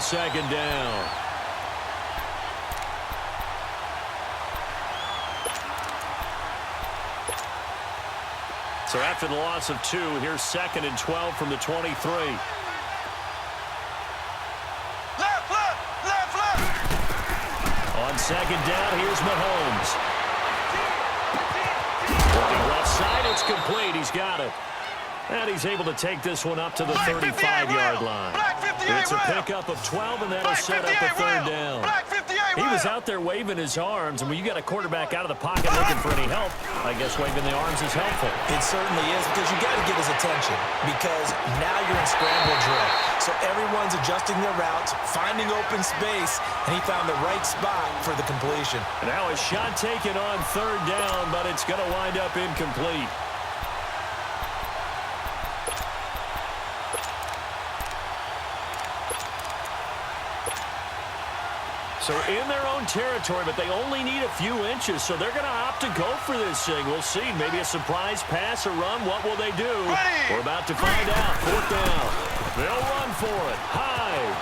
second down. So after the loss of 2, here's 2nd and 12 from the 23. On second down, here's Mahomes. Working left side, it's complete. He's got it. And he's able to take this one up to the 35-yard line. It's a pickup of 12, and that'll set up a 3rd down. He was out there waving his arms, and when you got a quarterback out of the pocket looking for any help, I guess waving the arms is helpful. It certainly is, because you got to get his attention, because now you're in scramble drill. So everyone's adjusting their routes, finding open space, and he found the right spot for the completion. And now a shot taken on 3rd down, but it's going to wind up incomplete. So in their own territory, but they only need a few inches, so they're going to opt to go for this thing. We'll see. Maybe a surprise pass or run. What will they do? We're about to find out. 4th down. They'll run for it. Hyde.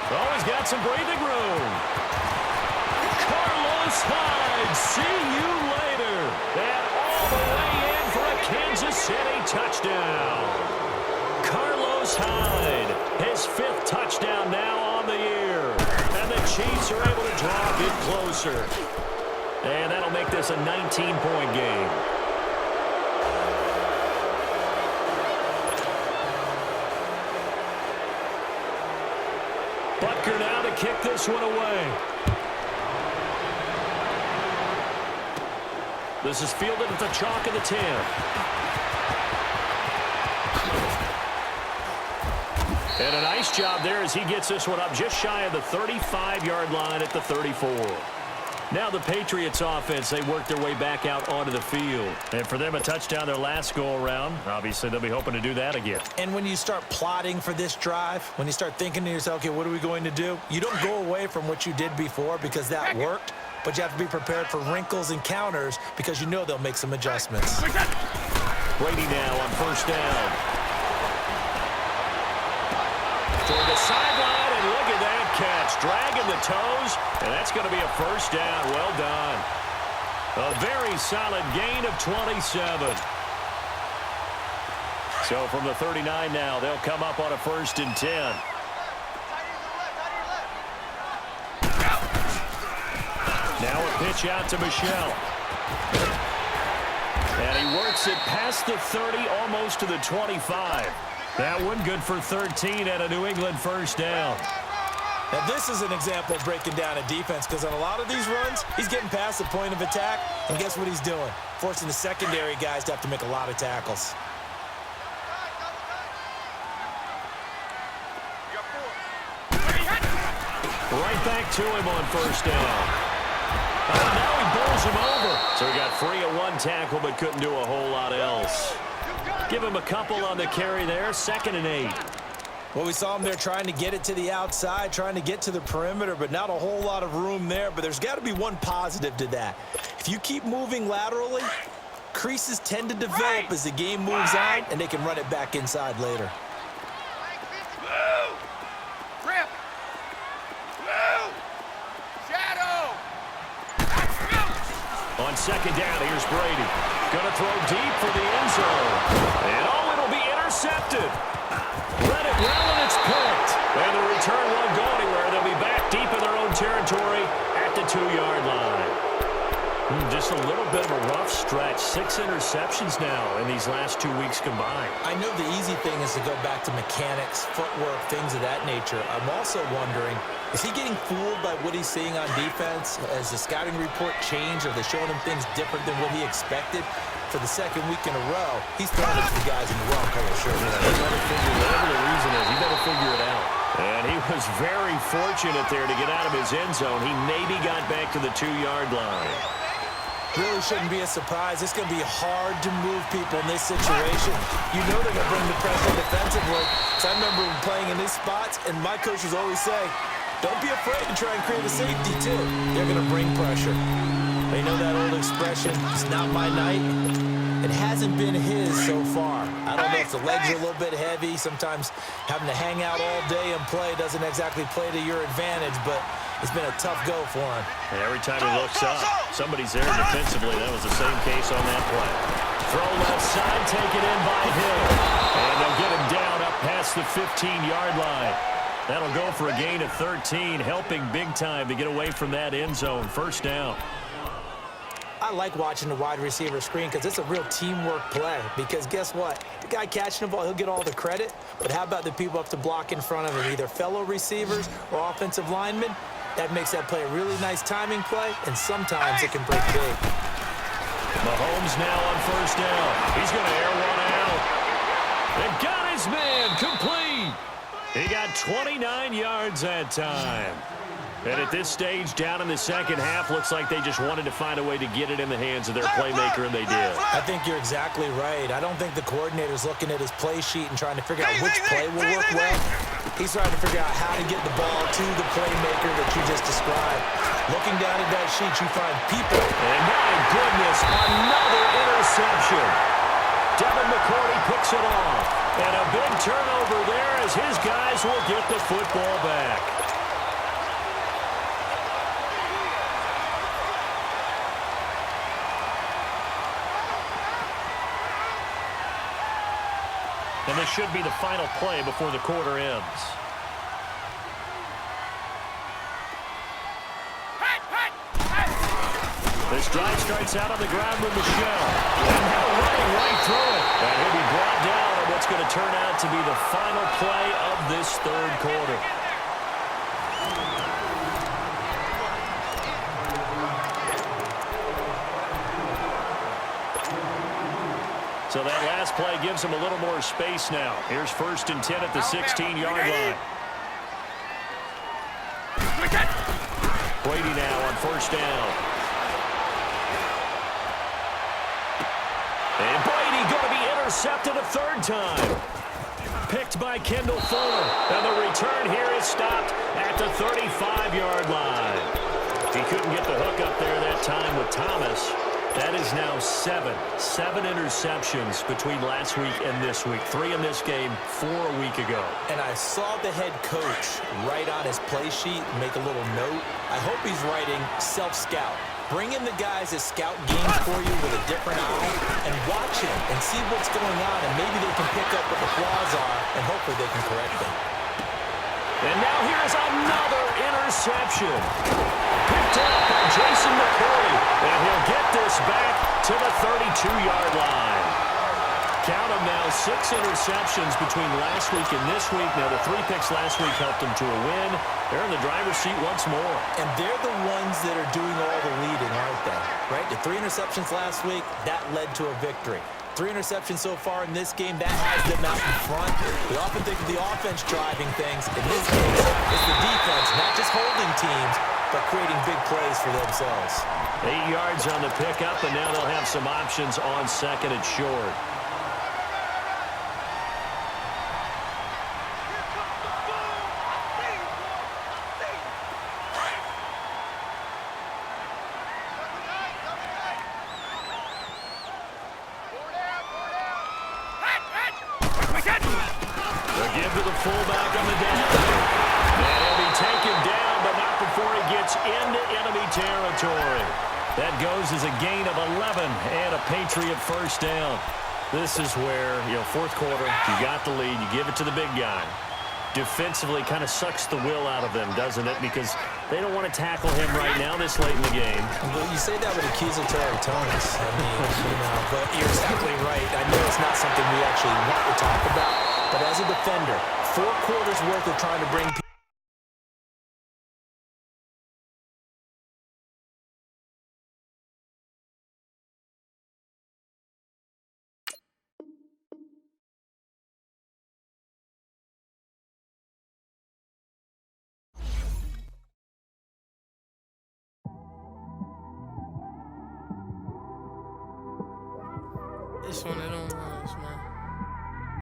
Oh, he's got some breathing room. Carlos Hyde. See you later. And all the way in for a Kansas City touchdown. Carlos Hyde. His 5th touchdown now on the year. And the Chiefs are able to draw it closer. And that'll make this a 19-point game. Butker now to kick this one away. This is fielded at the chalk of the 10. And a nice job there as he gets this one up just shy of the 35-yard line at the 34. Now the Patriots offense, they work their way back out onto the field. And for them, a touchdown their last go-around. Obviously, they'll be hoping to do that again. And when you start plotting for this drive, when you start thinking to yourself, okay, what are we going to do? You don't go away from what you did before because that worked, but you have to be prepared for wrinkles and counters because you know they'll make some adjustments. Brady now on 1st down. Toward the sideline, and look at that catch. Dragging the toes, and that's going to be a 1st down. Well done. A very solid gain of 27. So from the 39 now, they'll come up on a 1st and 10. Now a pitch out to Michel. And he works it past the 30, almost to the 25. That one good for 13 and a New England 1st down. Now this is an example of breaking down a defense because on a lot of these runs, he's getting past the point of attack, and guess what he's doing? Forcing the secondary guys to have to make a lot of tackles. Right back to him on 1st down. Oh, now he bowls him over. So he got free of one tackle but couldn't do a whole lot else. Give him a couple on the carry there. 2nd and 8. Well, we saw him there trying to get it to the outside, trying to get to the perimeter, but not a whole lot of room there. But there's got to be one positive to that. If you keep moving laterally, creases tend to develop as the game moves on, and they can run it back inside later. On 2nd down, here's Brady. Gonna throw deep for the end zone. And oh, it'll be intercepted. Let it roll, and it's picked. And the return won't go anywhere. They'll be back deep in their own territory at the 2-yard line. Just a little bit of a rough stretch. 6 interceptions now in these last 2 weeks combined. I know the easy thing is to go back to mechanics, footwork, things of that nature. I'm also wondering, is he getting fooled by what he's seeing on defense? Has the scouting report changed? Are they showing him things different than what he expected? For the 2nd week in a row, he's throwing it to the guys in the wrong color shirt. Whatever the reason is, he better figure it out. And he was very fortunate there to get out of his end zone. He maybe got back to the 2-yard line. Really shouldn't be a surprise. It's going to be hard to move people in this situation. You know they're going to bring the pressure defensively. So I remember playing in these spots, and my coaches always say, don't be afraid to try and create a safety, too. They're going to bring pressure. They know that old expression, it's not my night. It hasn't been his so far. I don't know if the legs are a little bit heavy. Sometimes having to hang out all day and play doesn't exactly play to your advantage, but it's been a tough go for him. And every time he looks up, somebody's there defensively. That was the same case on that play. Throw left side, taken in by Hill. And they'll get him down up past the 15-yard line. That'll go for a gain of 13, helping big time to get away from that end zone. First down. I like watching the wide receiver screen because it's a real teamwork play. Because guess what? The guy catching the ball, he'll get all the credit. But how about the people up to block in front of him, either fellow receivers or offensive linemen? That makes that play a really nice timing play, and sometimes it can break big. Mahomes now on first down. He's going to air one out. And got his man complete. He got 29 yards that time. And at this stage, down in the second half, looks like they just wanted to find a way to get it in the hands of their playmaker, and they did. I think you're exactly right. I don't think the coordinator's looking at his play sheet and trying to figure out which play will work well. He's trying to figure out how to get the ball to the playmaker that you just described. Looking down at that sheet, you find people. And my goodness, another interception. Devin McCourty picks it off. And a big turnover there as his guys will get the football back. And this should be the final play before the quarter ends. This drive starts out on the ground with Michelle. And now running right through it. And he'll be brought down on what's going to turn out to be the final play of this third quarter. So that last play gives him a little more space now. Here's 1st and 10 at the 16-yard line. Brady now on first down. And Brady going to be intercepted a third time. Picked by Kendall Fuller. And the return here is stopped at the 35-yard line. He couldn't get the hook up there that time with Thomas. That is now seven interceptions between last week and this week. 3 in this game, 4 a week ago. And I saw the head coach write on his play sheet, make a little note. I hope he's writing self-scout. Bring in the guys that scout games for you with a different eye and watch him and see what's going on, and maybe they can pick up what the flaws are, and hopefully they can correct them. And now here's another interception. Picked up by Jason McCourty. And he'll get this back to the 32-yard line. Count them now, 6 interceptions between last week and this week. Now, the 3 picks last week helped them to a win. They're in the driver's seat once more. And they're the ones that are doing all the leading, aren't they? Right? The 3 interceptions last week, that led to a victory. 3 interceptions so far in this game, that has them out in front. We often think of the offense driving things. In this case, it's the defense, not just holding teams, but creating big plays for themselves. 8 yards on the pickup, and now they'll have some options on second and short. To the fullback on the down. And he'll be taken down, but not before he gets into enemy territory. That goes as a gain of 11 and a Patriot first down. This is where, fourth quarter, you got the lead, you give it to the big guy. Defensively kind of sucks the will out of them, doesn't it? Because they don't want to tackle him right now this late in the game. Well, you say that with accusatory tones. I mean, but you're exactly right. I know it's not something we actually want to talk about. But as a defender, 4 quarters worth of trying to bring people. It's one of them ones, man.